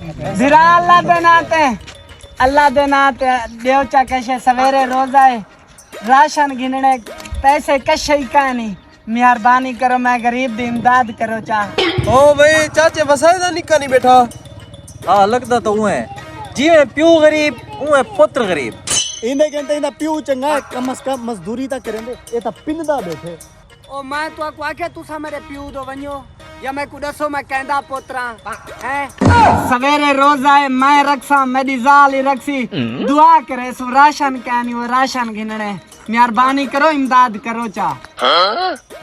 भिरा अल्लाह दे नाते देवचा कशे सवेरे रोजा है राशन गिनने पैसे कशे का नहीं मेहरबानी करो मैं गरीब दी इमदाद करो चा। ओ भाई चाचे वसायदा निका नहीं बैठा। हाँ लगता तो हूँ है जी मैं प्यू गरीब हूँ है पुत्र गरीब। इन्हें कहते इन्हें प्यू चंगा है कम से कम मजदूरी तक करेंगे ये तो पिंदा बैठे। ओ मैं तो को आखे तुसा मेरे प्यू दो वन्यो या मैं को दसो मैं कहंदा पोतरा है सवेरे रोजा है मैं रखसा मेरी जाल ही रखसी दुआ करे सो राशन कहनी वो राशन गिनने मेहरबानी करो इमदाद करो चा।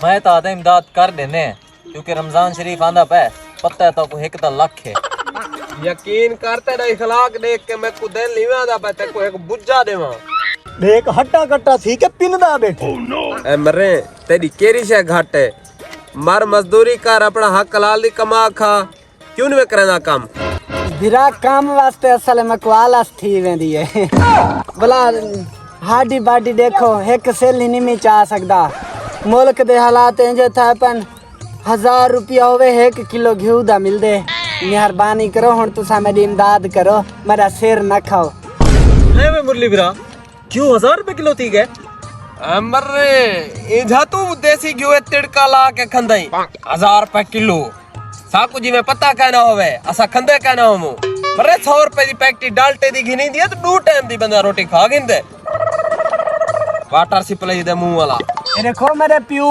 मैं तो आधा इमदाद कर देने क्योंकि रमजान शरीफ आंदा पे पता है तो को एक लाख है। यकीन करते ना इखलाक देख के मैं को दिल नहीं आंदा पे ते को एक बुज्जा देवा देख हट्टा कट्टा थी के पिंदा बैठे। ए मरे तेरी केरी शे घाट है मर मजदूरी कर अपना हक हलाल दी कमा खा क्यों नहीं करना काम। भिरा काम वास्ते असल में को आलस थी वेंदी है भला हाडी बाडी देखो एक सेल ही नहीं चाह सकदा मुल्क दे हालात इंजे था पन 1000 रुपया होवे 1 किलो घी दा मिल दे मेहरबानी करो हुन तुसा मेरी इमदाद करो मेरा सिर न खाओ। है वे मुरली बिरा क्यों 1000 रुपए किलो थी गए मरे इंजा तू देसी घी तिड़का ला के खंदई 1000 रुपए किलो साकू जी में पता कहना होवे असा खंदे कहना होमो मरे 100 रुपए दी पैकेट डालटे दी घिनी दी तो 2 टाइम दी बंदा रोटी खा गिंदे वाटर सप्लाई दे मुंह वाला। देखो मेरे प्यू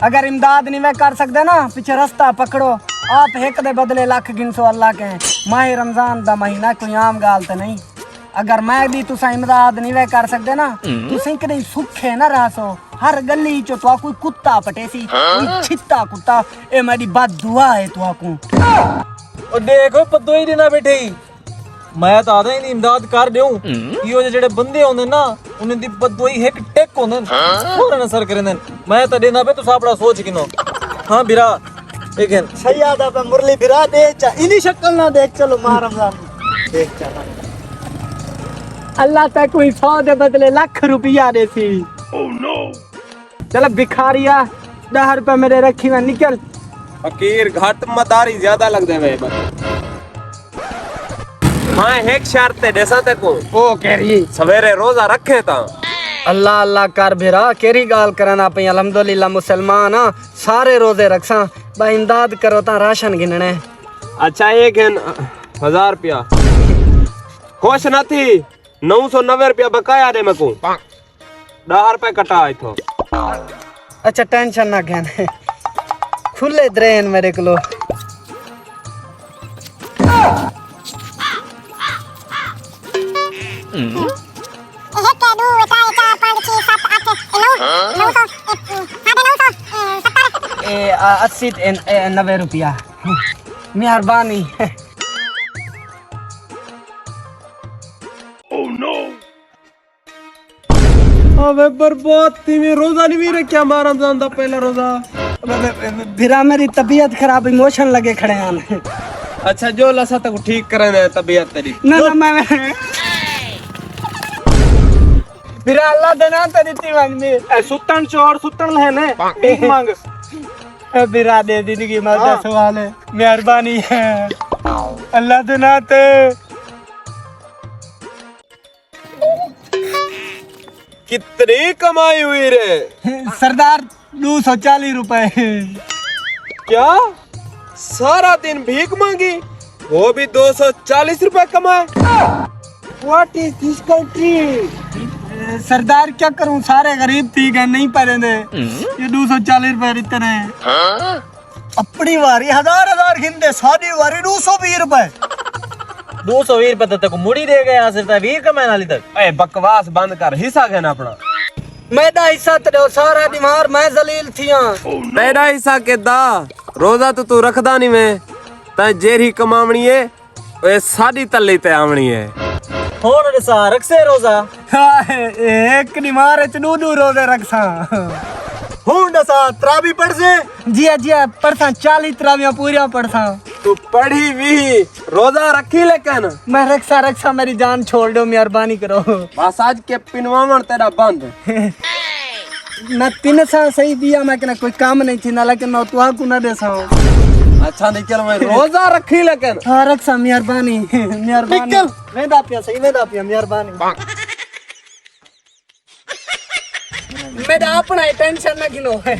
अगर इमदाद नहीं वे कर सकते ना पीछे रास्ता पकड़ो आप एक दे बदले लाख गिनसो अल्लाह के माह रमजान दा महीना कोई आम गाल तो नहीं अगर मैं भी तुसा इमदाद नहीं वे कर सकते ना तुसी कदे सुखे ना रहो हर गली चो तो कोई कुत्ता पटेसी कोई छित्ता कुत्ता ए मेरी बद दुआ है तो को और देखो पदोई देना बैठे मैं तो आधा ही इमदाद कर दूं यो जेड़े बंदे होंदे ना उन्हें दी बदोई एक टेक होंदे फौरन असर करेंदे मैं तो देना पे तू सापड़ा सोच किनो। हां बिरा लेकिन सही आदा पे मुरली बिरा दे चा इनी शक्ल ना देख चलो मां रमजान देख चा अल्लाह तक कोई 100 दे बदले लाख रुपया दे सी। ओह नो चल भिखारिया 10 रुपए मेरे रखी में निकल फकीर घाट मदारी ज्यादा लग दे भाई मैं एक शर्त है देसा ते को ओ केरी सवेरे रोजा रखे ता अल्लाह अल्लाह कर भेरा केरी गाल करना पे अल्हम्दुलिल्लाह मुसलमान सारे रोजे रखसा बा इमदाद करो ता राशन गिनने। अच्छा एक 1000 रुपया खुश न थी 990 रुपया बकाया दे मको 10 रुपए कटा इथो। अच्छा टेंशन ना घेन खुले द्रेन मेरे को ए 80-90 रुपया मेहरबानी। अबे बर्बाद थी मैं रोजा नहीं भी रखा मारा रमजान दा पहला रोजा फिर मेरी तबीयत खराब इमोशन लगे खड़े हैं। अच्छा जो लसा तक ठीक करे ना तबीयत तेरी ना ना मैं फिर अल्लाह देना तेरी तीवन में सुतन चोर सुतन है ने भीख मांग बिरा दे दीदी की मदद सवाल है मेहरबानी है अल्लाह देना ते कितनी कमाई हुई रे सरदार 240 रुपए। क्या सारा दिन भीख मांगी वो भी 240 रुपए कमाए। व्हाट इज दिस कंट्री सरदार क्या करूं सारे गरीब थी गए नहीं पहले ने ये 240 रुपए इतने अपनी वारी 1000 गिनते सारी वारी 220 रुपए 220 रुपए तक मुड़ी दे गया सिर्फ 20 कमाने वाली तक। ए बकवास बंद कर हिस्सा घेना अपना मेरा हिस्सा तेरे सारा बीमार मैं जलील थिया तेरा हिस्सा के दा रोजा तो तू रखदा नहीं मैं ता जेरी कमावनी है ओए साडी तल्ली ते आवनी है होन रे सा रखसे रोजा एक बीमार च दू रोजे रखसा हूं दसा त्रावी पढ़ से जी पढ़सा 40 त्रावियां पूरियां पढ़सा तू पढ़ी भी रोजा रखी लेकिन मैं रक्षा मेरी जान छोड़ दो मेहरबानी करो बस आज के पिनवावन तेरा बंद ना 3 साल सही दिया मैं कि कोई काम नहीं थी ना लेकिन मैं तुहा को ना दे सा अच्छा निकल मैं रोजा रखी लेकिन हाँ रक्षा मेहरबानी मेहरबानी निकल वेंदा पिया सही वेंदा पिया मेहरबानी मेरा अपना टेंशन न गिनो है